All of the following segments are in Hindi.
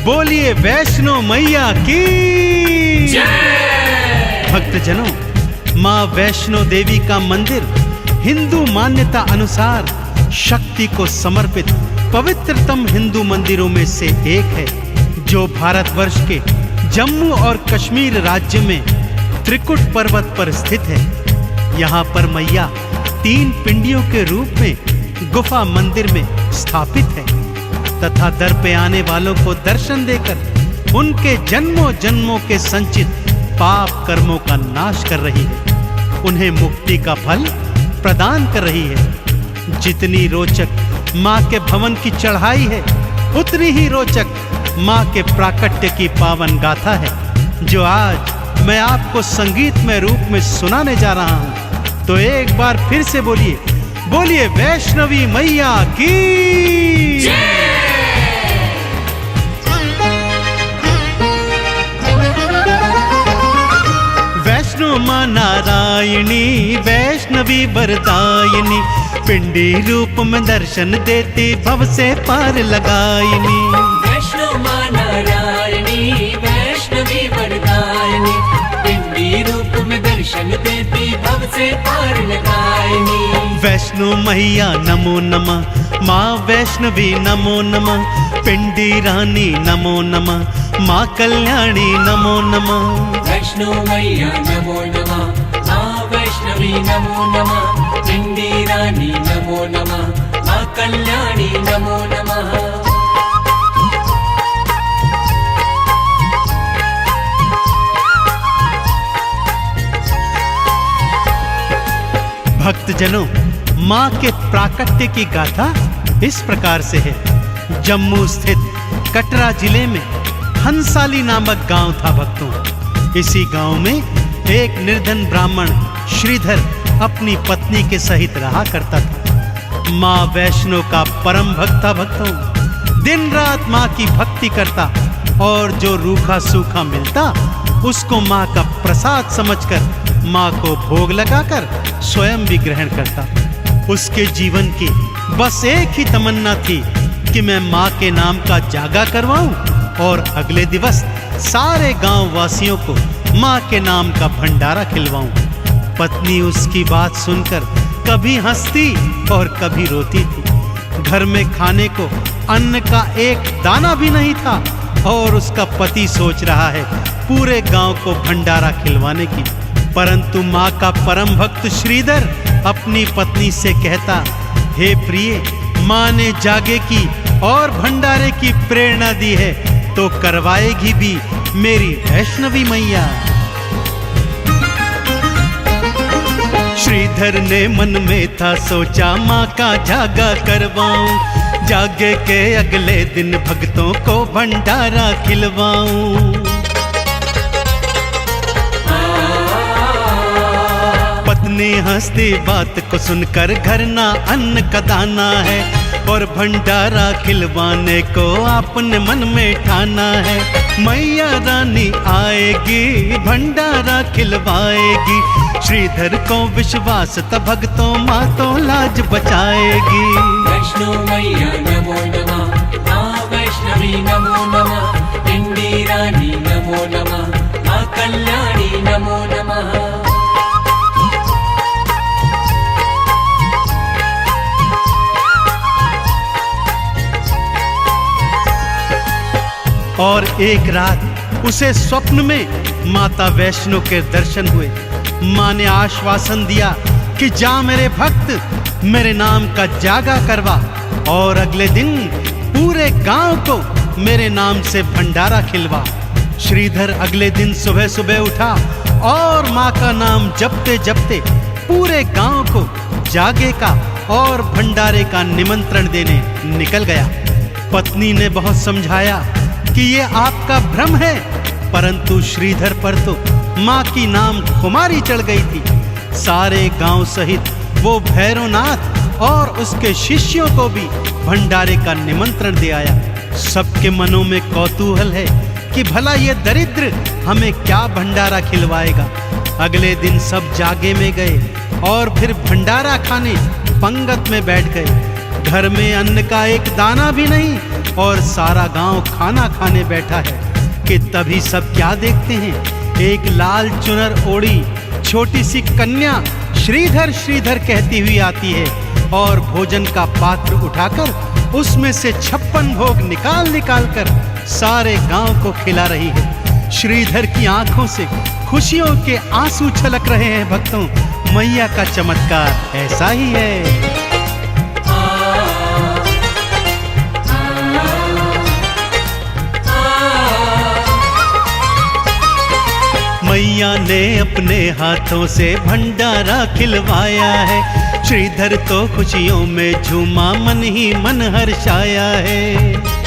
बोलिए वैष्णो मैया की जय। भक्तजनों, माँ वैष्णो देवी का मंदिर हिंदू मान्यता अनुसार शक्ति को समर्पित पवित्रतम हिंदू मंदिरों में से एक है, जो भारतवर्ष के जम्मू और कश्मीर राज्य में त्रिकुट पर्वत पर स्थित है। यहाँ पर मैया 3 पिंडियों के रूप में गुफा मंदिर में स्थापित है तथा दर पे आने वालों को दर्शन देकर उनके जन्मों जन्मों के संचित पाप कर्मों का नाश कर रही है, उन्हें मुक्ति का फल प्रदान कर रही है। जितनी रोचक माँ के भवन की चढ़ाई है, उतनी ही रोचक माँ के प्राकट्य की पावन गाथा है, जो आज मैं आपको संगीतमय रूप में सुनाने जा रहा हूँ। तो एक बार फिर से बोलिए, बोलिए वैष्णवी मैया की जय। वैष्णो माँ नारायणी वैष्णवी वरदायिनी, पिंडी रूप में दर्शन देती भव से पार लगायिनी। वैष्णो माँ नारायणी वैष्णवी वरदायिनी, पिंडी रूप में दर्शन देती भव से पार लगायिनी। वैष्णो मैया नमो नमः, माँ वैष्णवी नमो नमः, पिंडी रानी नमो नमः, माँ कल्याणी नमो नमः। वैष्णो मैया नमो नमः, माँ वैष्णवी नमो नमः, पिंडी रानी नमो नमः, माँ कल्याणी नमो नमः। भक्तजनों, माँ के प्राकट्य की गाथा इस प्रकार से है। जम्मू स्थित कटरा जिले में हंसाली नामक गांव था भक्तों। इसी गांव में एक निर्धन ब्राह्मण श्रीधर अपनी पत्नी के सहित रहा करता था। माँ वैष्णो का परम भक्त था भक्तों। दिन रात माँ की भक्ति करता और जो रूखा सूखा मिलता उसको माँ का प्रसाद समझकर माँ को भोग लगाकर स्वयं भी ग्रहण करता। उसके जीवन की बस एक ही तमन्ना थी कि मैं माँ के नाम का जागा करवाऊं और अगले दिवस सारे गांव वासियों को माँ के नाम का भंडारा खिलवाऊं। पत्नी उसकी बात सुनकर कभी हंसती और कभी रोती थी। घर में खाने को अन्न का एक दाना भी नहीं था और उसका पति सोच रहा है पूरे गांव को भंडारा खिलवाने की। परंतु माँ का परम भक्त श्रीधर अपनी पत्नी से कहता, हे प्रिय, माँ ने जागे की और भंडारे की प्रेरणा दी है तो करवाएगी भी मेरी वैष्णवी मैया। श्रीधर ने मन में था सोचा माँ का जागा करवाऊं, जागे के अगले दिन भक्तों को भंडारा खिलवाऊं। पत्नी हंसती बात को सुनकर घर ना अन्न का दाना है और भंडारा खिलवाने को आपने मन में ठाना है। मैया रानी आएगी भंडारा खिलवाएगी, श्रीधर को विश्वास था भक्तों माँ तो लाज बचाएगी। वैष्णो मैया नमो नमः, माँ वैष्णवी नमो नमः, पिंडी रानी नमो नमः, माँ कल्याणी नमो नमः। और एक रात उसे स्वप्न में माता वैष्णो के दर्शन हुए। माँ ने आश्वासन दिया कि जा मेरे भक्त, मेरे नाम का जागा करवा और अगले दिन पूरे गांव को मेरे नाम से भंडारा खिलवा। श्रीधर अगले दिन सुबह सुबह उठा और माँ का नाम जपते जपते पूरे गांव को जागे का और भंडारे का निमंत्रण देने निकल गया। पत्नी ने बहुत समझाया कि ये आपका भ्रम है, परंतु श्रीधर पर तो माँ की नाम खुमारी चढ़ गई थी। सारे गांव सहित वो भैरवनाथ और उसके शिष्यों को भी भंडारे का निमंत्रण दे आया। सबके मनों में कौतूहल है कि भला ये दरिद्र हमें क्या भंडारा खिलवाएगा। अगले दिन सब जागे में गए और फिर भंडारा खाने पंगत में बैठ गए। घर में अन्न का एक दाना भी नहीं और सारा गांव खाना खाने बैठा है कि तभी सब क्या देखते हैं, एक लाल चुनर ओढ़ी छोटी सी कन्या श्रीधर श्रीधर कहती हुई आती है और भोजन का पात्र उठाकर उसमें से 56 भोग निकाल निकाल कर सारे गांव को खिला रही है। श्रीधर की आंखों से खुशियों के आंसू छलक रहे हैं। भक्तों, मैया का चमत्कार ऐसा ही है। मैया ने अपने हाथों से भंडारा खिलवाया है। श्रीधर तो खुशियों में झूमा, मन ही मन हर्षाया है।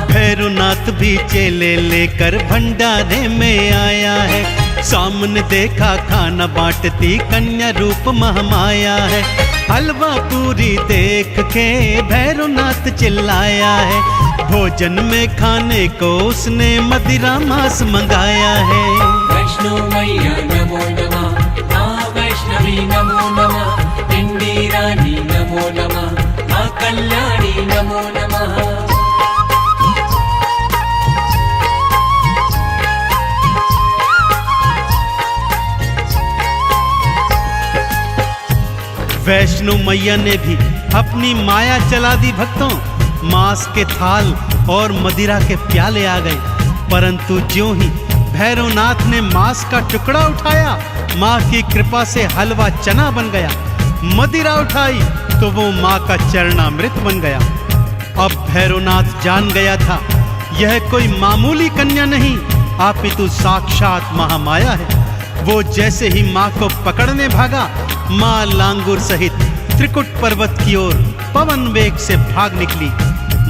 भैरवनाथ भी चेले लेकर भंडारे में आया है। सामने देखा खाना बांटती कन्या रूप महामाया है। हलवा पूरी देख के भैरवनाथ चिल्लाया है। भोजन में खाने को उसने मदिरा मांस मंगाया है। वैष्णो मैया नमो नमः, माँ वैष्णवी नमो नमः, पिंडी रानी नमो नमः, माँ कल्याणी नमो नमः। वैष्णो मैया ने भी अपनी माया चला दी। भक्तों, मांस के थाल और मदिरा के प्याले आ गए, परंतु ज्यों ही भैरवनाथ ने मांस का टुकड़ा उठाया, माँ की कृपा से हलवा चना बन गया। मदिरा उठाई तो वो माँ का चरणामृत बन गया। अब भैरवनाथ जान गया था यह कोई मामूली कन्या नहीं, अपितु साक्षात महामाया है। वो जैसे ही माँ को पकड़ने भागा, माँ लांगुर सहित त्रिकुट पर्वत की ओर पवन वेग से भाग निकली।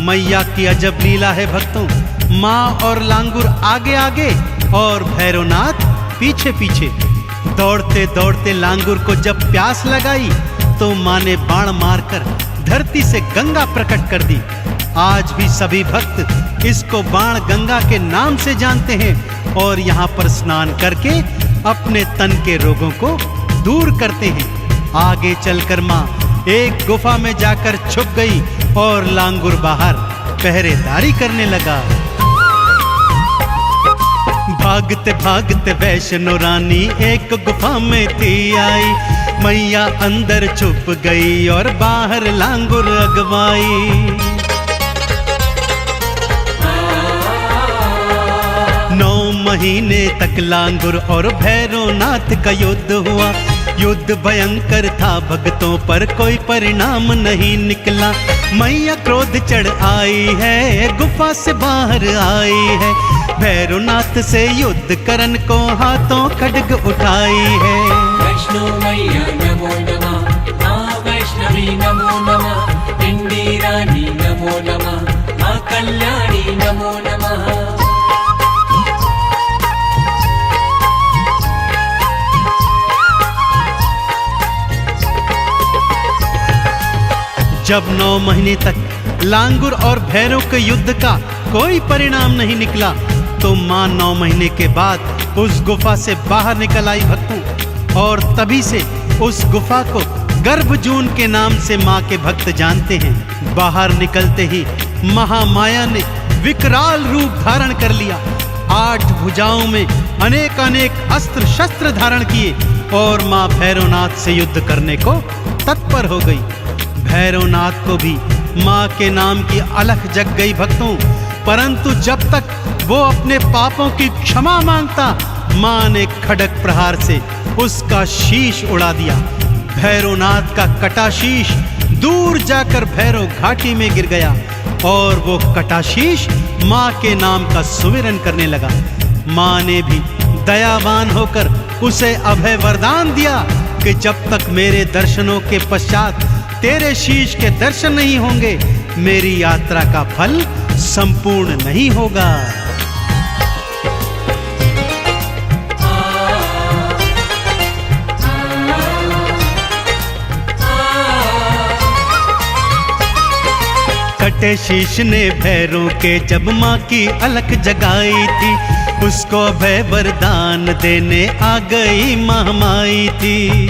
मैया की अजब लीला है भक्तों। माँ और लांगुर आगे आगे और भैरवनाथ पीछे पीछे। दौड़ते दौड़ते लांगुर को जब प्यास लगाई तो माँ ने बाण मारकर धरती से गंगा प्रकट कर दी। आज भी सभी भक्त इसको बाण गंगा के नाम से जानते हैं और यहाँ पर स्नान करके अपने तन के रोगों को दूर करते हैं। आगे चलकर माँ एक गुफा में जाकर छुप गई और लांगुर बाहर पहरेदारी करने लगा। भागते भागते वैष्णो रानी एक गुफा में थी आई। मैया अंदर छुप गई और बाहर लांगुर अगवाई। 9 महीने तक लांगुर और भैरवनाथ का युद्ध हुआ। युद्ध भयंकर था, भक्तों पर कोई परिणाम नहीं निकला। मैया क्रोध चढ़ आई है, गुफा से बाहर आई है। भैरवनाथ से युद्ध करन को हाथों खड्ग उठाई है। वैष्णो मैया नमो नमः, माँ वैष्णवी नमो नमः, पिंडी रानी नमो नमः, माँ कल्याणी नमो नमः। जब 9 महीने तक लांगुर और भैरव के युद्ध का कोई परिणाम नहीं निकला तो माँ 9 महीने के बाद उस गुफा से बाहर निकल आई भक्तों। और तभी से उस गुफा को गर्भजून के नाम से माँ के भक्त जानते हैं। बाहर निकलते ही महामाया ने विकराल रूप धारण कर लिया। 8 भुजाओं में अनेक अनेक अस्त्र शस्त्र धारण किए और माँ भैरवनाथ से युद्ध करने को तत्पर हो गई। भैरवनाथ को भी माँ के नाम की अलख जग गई भक्तों, परंतु जब तक वो अपने पापों की क्षमा मांगता, माँ ने खड्ग प्रहार से उसका शीश उड़ा दिया। भैरवनाथ का कटा शीश दूर जाकर भैरव घाटी में गिर गया और वो कटा शीश माँ के नाम का सुमिरन करने लगा। माँ ने भी दयावान होकर उसे अभय वरदान दिया कि जब तक मेरे दर्शनों के पश्चात तेरे शीश के दर्शन नहीं होंगे, मेरी यात्रा का फल संपूर्ण नहीं होगा। कटे शीश ने भैरों के जब माँ की अलख जगाई थी, उसको अभय वरदान देने आ गई महामाई थी।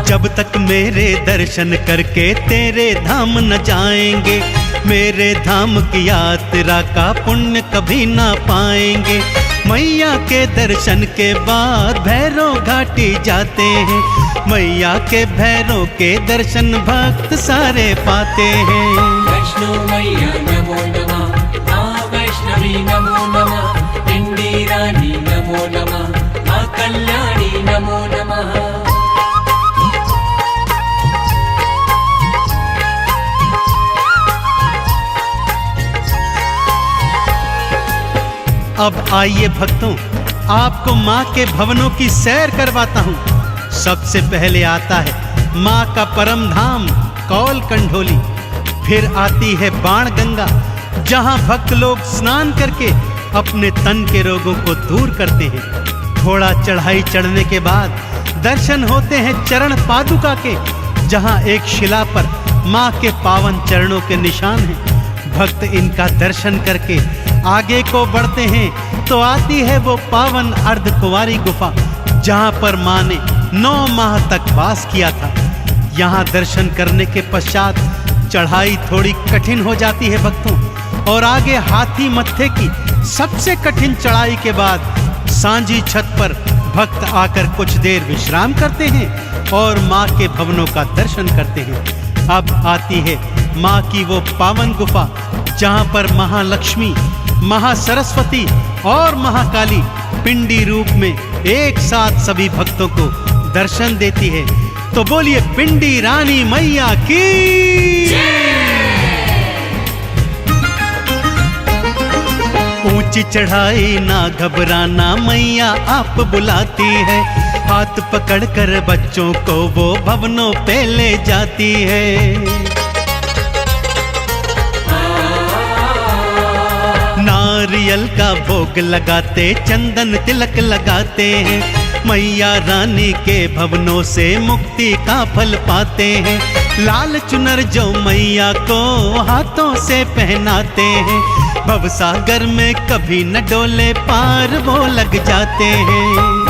जब तक मेरे दर्शन करके तेरे धाम न जाएंगे, मेरे धाम की यात्रा का पुण्य कभी ना पाएंगे। मैया के दर्शन के बाद भैरव घाटी जाते हैं, मैया के भैरव के दर्शन भक्त सारे पाते हैं। वैष्णो मैया नमो नमः, माँ वैष्णवी नमो नमः, पिंडी रानी नमो नमः, माँ कल्याणी नमो नमः। अब आइए भक्तों, आपको माँ के भवनों की सैर करवाता हूँ। सबसे पहले आता है माँ का परम धाम कौल कंढोली, फिर आती है बाण गंगा, जहाँ भक्त लोग स्नान करके अपने तन के रोगों को दूर करते हैं। थोड़ा चढ़ाई चढ़ने के बाद दर्शन होते हैं चरण पादुका के, जहाँ एक शिला पर माँ के पावन चरणों के निशान हैं। भक्त इनका दर्शन करके आगे को बढ़ते हैं तो आती है वो पावन अर्धकुंवारी गुफा, जहाँ पर माँ ने 9 माह तक वास किया था। यहाँ दर्शन करने के पश्चात चढ़ाई थोड़ी कठिन हो जाती है भक्तों, और आगे हाथी मत्थे की सबसे कठिन चढ़ाई के बाद सांझी छत पर भक्त आकर कुछ देर विश्राम करते हैं और माँ के भवनों का दर्शन करते हैं। अब आती है माँ की वो पावन गुफा, जहाँ पर महालक्ष्मी, महासरस्वती और महाकाली पिंडी रूप में एक साथ सभी भक्तों को दर्शन देती है। तो बोलिए पिंडी रानी मैया की। ऊंची चढ़ाई ना घबराना, मैया आप बुलाती है, हाथ पकड़कर बच्चों को वो भवनों पे ले जाती है। नारियल का भोग लगाते, चंदन तिलक लगाते हैं, मैया रानी के भवनों से मुक्ति का फल पाते हैं। लाल चुनर जो मैया को हाथों से पहनाते हैं, भवसागर में कभी न डोले पार वो लग जाते हैं।